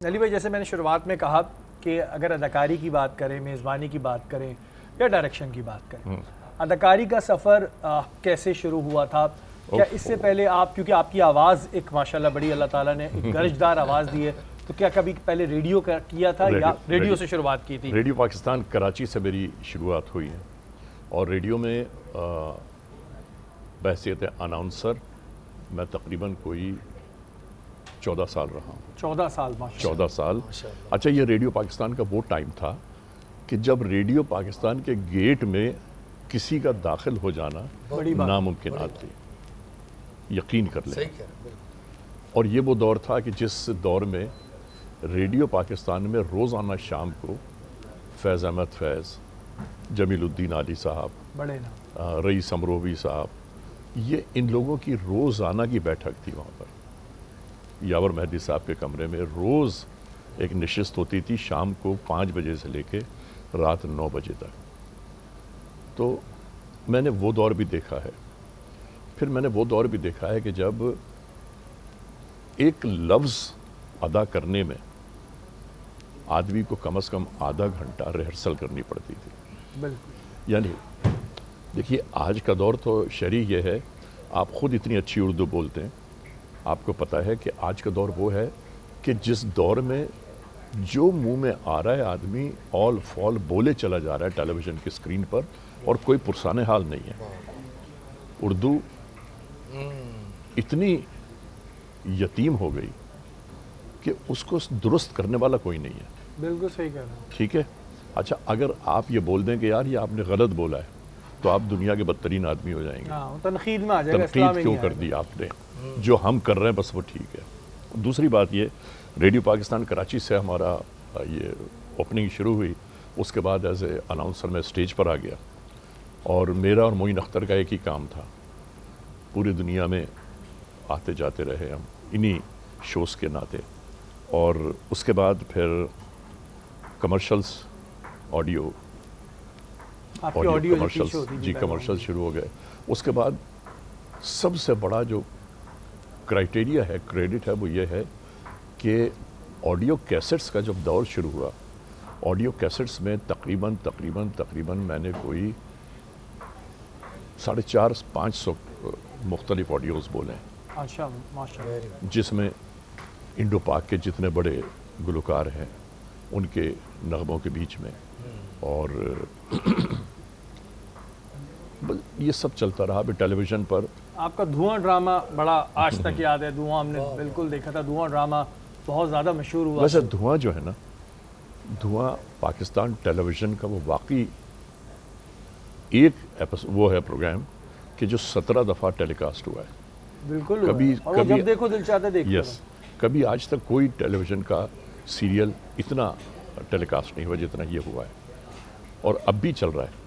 علی بھائی، جیسے میں نے شروعات میں کہا کہ اگر اداکاری کی بات کریں، میزبانی کی بات کریں یا ڈائریکشن کی بات کریں، اداکاری کا سفر کیسے شروع ہوا تھا؟ کیا اس سے پہلے آپ، کیونکہ آپ کی آواز ایک ماشاءاللہ بڑی اللہ تعالیٰ نے ایک گرجدار آواز دی ہے، تو کیا کبھی پہلے ریڈیو کیا تھا یا ریڈیو سے شروعات کی تھی؟ ریڈیو پاکستان کراچی سے میری شروعات ہوئی ہے، اور ریڈیو میں بحیثیت اناؤنسر میں تقریباً کوئی 14 سال رہا ہوں۔ 14 سال؟ 14 سال۔ اچھا، یہ ریڈیو پاکستان کا وہ ٹائم تھا کہ جب ریڈیو پاکستان کے گیٹ میں کسی کا داخل ہو جانا ناممکنات تھی، یقین کر لیں۔ اور یہ وہ دور تھا کہ جس دور میں ریڈیو پاکستان میں روزانہ شام کو فیض احمد فیض، جمیل الدین علی صاحب، رئیس امروی صاحب، یہ ان لوگوں کی روزانہ کی بیٹھک تھی۔ وہاں پر یاور مہدی صاحب کے کمرے میں روز ایک نشست ہوتی تھی، شام کو 5 بجے سے لے کے رات 9 بجے تک۔ تو میں نے وہ دور بھی دیکھا ہے۔ پھر میں نے وہ دور بھی دیکھا ہے کہ جب ایک لفظ ادا کرنے میں آدمی کو کم از کم آدھا گھنٹہ ریہرسل کرنی پڑتی تھی۔ بالکل۔ یعنی دیکھیے، آج کا دور تو شرح یہ ہے، آپ خود اتنی اچھی اردو بولتے ہیں، آپ کو پتہ ہے کہ آج کا دور وہ ہے کہ جس دور میں جو منہ میں آ رہا ہے آدمی آل فال بولے چلا جا رہا ہے ٹیلی ویژن کی اسکرین پر، اور کوئی پرسان حال نہیں ہے۔ اردو اتنی یتیم ہو گئی کہ اس کو درست کرنے والا کوئی نہیں ہے۔ بالکل صحیح کہہ رہے ہیں۔ ٹھیک ہے۔ اچھا، اگر آپ یہ بول دیں کہ یار یہ آپ نے غلط بولا ہے، تو آپ دنیا کے بدترین آدمی ہو جائیں گے۔ تنقید میں آ جائے گا، تنقید کیوں کر دی آپ نے؟ جو ہم کر رہے ہیں بس وہ ٹھیک ہے۔ دوسری بات یہ، ریڈیو پاکستان کراچی سے ہمارا یہ اوپننگ شروع ہوئی، اس کے بعد ایز اے اناؤنسر میں اسٹیج پر آ گیا، اور میرا اور معین اختر کا ایک ہی کام تھا، پوری دنیا میں آتے جاتے رہے ہم انہی شوز کے ناطے۔ اور اس کے بعد پھر کمرشلز، آڈیو کمرشلز، جی کمرشلز شروع ہو گئے۔ اس کے بعد سب سے بڑا جو کرائٹیریا ہے، کریڈٹ ہے، وہ یہ ہے کہ آڈیو کیسٹس کا جب دور شروع ہوا، آڈیو کیسٹس میں تقریباً میں نے کوئی 450-500 مختلف آڈیوز بولے ہیں، جس میں انڈو پاک کے جتنے بڑے گلوکار ہیں ان کے نغموں کے بیچ میں، اور یہ سب چلتا رہا۔ بھی ٹیلی ویژن پر آپ کا دھواں ڈرامہ بڑا آج تک یاد ہے، دھواں ہم نے بالکل دیکھا تھا، دھواں ڈرامہ بہت زیادہ مشہور ہوا۔ ویسے دھواں جو ہے نا، دھواں پاکستان ٹیلی ویژن کا وہ واقعی ایک وہ ہے پروگرام کہ جو 17 دفعہ ٹیلی کاسٹ ہوا ہے۔ بالکل، اور جب دیکھو دل چاہتا ہے دیکھتے یس، کبھی آج تک کوئی ٹیلی ویژن کا سیریل اتنا ٹیلی کاسٹ نہیں ہوا جتنا یہ ہوا ہے، اور اب بھی چل رہا ہے۔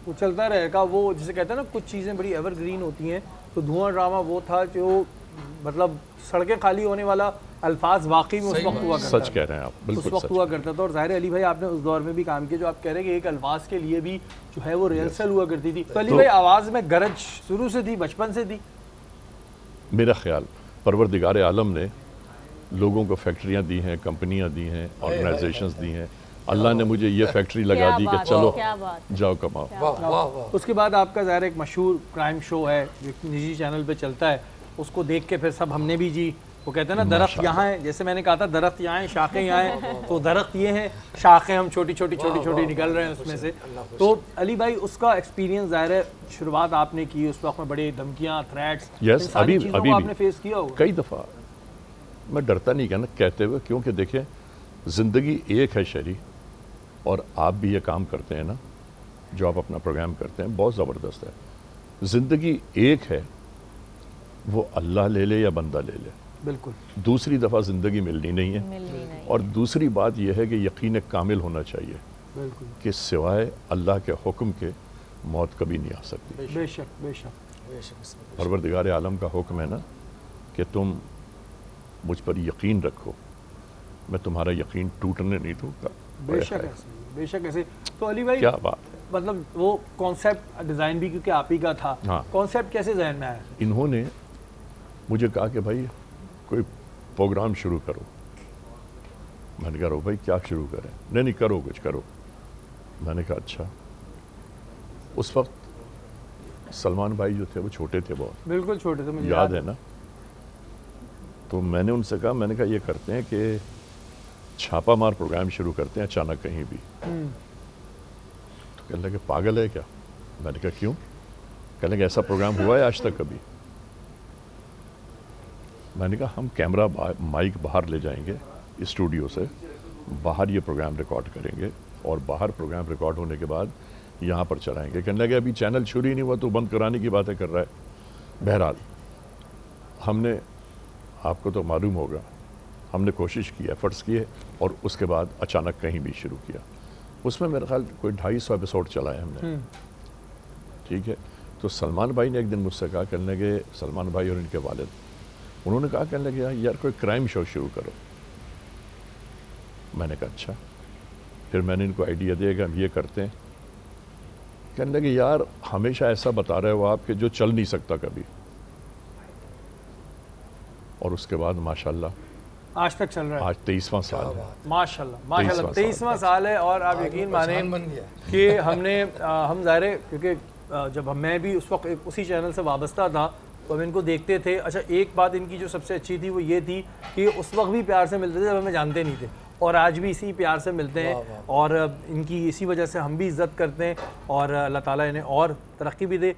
وہ چلتا رہے گا۔ وہ جسے کہتے ہیں نا، کچھ چیزیں بڑی ایور گرین ہوتی ہیں، تو دھواں ڈرامہ وہ تھا جو مطلب سڑکیں خالی ہونے والا الفاظ واقعی میں اس وقت ہوا کرتا تھا۔ سچ کہہ رہے ہیں آپ، بالکل اس وقت ہوا کرتا تھا۔ اور ظاہر علی بھائی، آپ نے اس دور میں بھی کام کیا جو آپ کہہ رہے ہیں کہ ایک الفاظ کے لیے بھی جو ہے وہ ریہرسل ہوا کرتی تھی۔ تو علی بھائی، آواز میں گرج شروع سے تھی، بچپن سے تھی؟ میرا خیال پروردگار عالم نے لوگوں کو فیکٹریاں دی ہیں، کمپنیاں دی ہیں، آرگنائزیشنز دی ہیں۔ اللہ نے مجھے یہ فیکٹری لگا دی کہ چلو جاؤ کماؤ۔ اس کے بعد آپ کا ظاہر ایک مشہور کرائم شو ہے جو نجی چینل پہ چلتا ہے، اس کو دیکھ کے پھر سب ہم نے بھی جی، وہ کہتے ہیں نا درخت یہاں ہیں، جیسے میں نے کہا تھا درخت یہاں ہیں، شاخیں یہاں ہیں، تو درخت یہ ہیں، شاخیں ہم چھوٹی چھوٹی نکل رہے ہیں اس میں سے۔ تو علی بھائی، اس کا ایکسپیرینس ظاہر ہے شروعات آپ نے کی، اس وقت میں بڑے دھمکیاں، تھریٹس، ان ساری چیزوں کو آپ نے فیس کیا ہوگا۔ کئی دفعہ میں ڈرتا نہیں کہنا کہتے ہوئے، کیونکہ دیکھیں زندگی ایک ہے شہری، اور آپ بھی یہ کام کرتے ہیں نا، جو آپ اپنا پروگرام کرتے ہیں بہت زبردست ہے۔ زندگی ایک ہے، وہ اللہ لے لے یا بندہ لے لے، بالکل دوسری دفعہ زندگی ملنی نہیں ہے۔ اور دوسری بات یہ ہے کہ یقین کامل ہونا چاہیے کہ سوائے اللہ کے حکم کے موت کبھی نہیں آ سکتی۔ بے شک بے شک۔ پروردگار عالم کا حکم ہے نا کہ تم مجھ پر یقین رکھو، میں تمہارا یقین ٹوٹنے نہیں دوں گا۔ بے شک ایسے، بے شک ایسے۔ تو علی بھائی، کیا بات ہے، مطلب وہ کانسیپٹ ڈیزائن بھی کیونکہ آپ ہی کا تھا، کانسیپٹ کیسے ذہن میں آیا؟ انہوں نے مجھے کہا کہ بھائی کوئی پروگرام شروع کرو، میں نے کہا رو بھائی کیا شروع کریں؟ نہیں کرو کچھ کرو. میں نے کہا اچھا. اس وقت سلمان بھائی جو تھے وہ چھوٹے تھے بہت, بالکل چھوٹے تھے, مجھے یاد ہے نا. تو میں نے ان سے کہا, میں نے کہا یہ کرتے ہیں کہ چھاپا مار پروگرام شروع کرتے ہیں اچانک کہیں بھی. تو کہنے لگے پاگل ہے کیا؟ میں نے کہا کیوں؟ کہنے لگے ایسا پروگرام ہوا ہے آج تک کبھی؟ میں نے کہا ہم کیمرہ مائک باہر لے جائیں گے اسٹوڈیو سے, باہر یہ پروگرام ریکارڈ کریں گے, اور باہر پروگرام ریکارڈ ہونے کے بعد یہاں پر چلائیں گے. کہنے لگے ابھی چینل شروع ہی نہیں ہوا تو بند کرانے کی باتیں کر رہا ہے. بہرحال ہم نے, آپ کو تو معلوم ہوگا, ہم نے کوشش کی, ایفرٹس کیے, اور اس کے بعد اچانک کہیں بھی شروع کیا. اس میں میرا خیال کوئی 250 ایپیسوڈ چلائے ہم نے. ٹھیک ہے. تو سلمان بھائی نے ایک دن مجھ سے کہا, کہنے لگے سلمان بھائی اور ان کے والد, انہوں نے کہا, کہنے لگے یار کوئی کرائم شو شروع کرو. میں نے کہا اچھا. پھر میں نے ان کو آئیڈیا دیا کہ ہم یہ کرتے ہیں. کہنے لگے یار ہمیشہ ایسا بتا رہے ہو آپ کہ جو چل نہیں سکتا کبھی. اور اس کے بعد ماشاءاللہ آج تک چل رہا ہے. آج 23واں سال ہے. ماشاءاللہ 23واں سال ہے. اور آپ یقین مانیں کہ ہم ظاہر ہے کیونکہ جب میں بھی اس وقت اسی چینل سے وابستہ تھا تو ہم ان کو دیکھتے تھے. اچھا ایک بات ان کی جو سب سے اچھی تھی وہ یہ تھی کہ اس وقت بھی پیار سے ملتے تھے جب ہمیں جانتے نہیں تھے, اور آج بھی اسی پیار سے ملتے ہیں, اور ان کی اسی وجہ سے ہم بھی عزت کرتے ہیں, اور اللہ تعالیٰ انہیں اور ترقی بھی دے.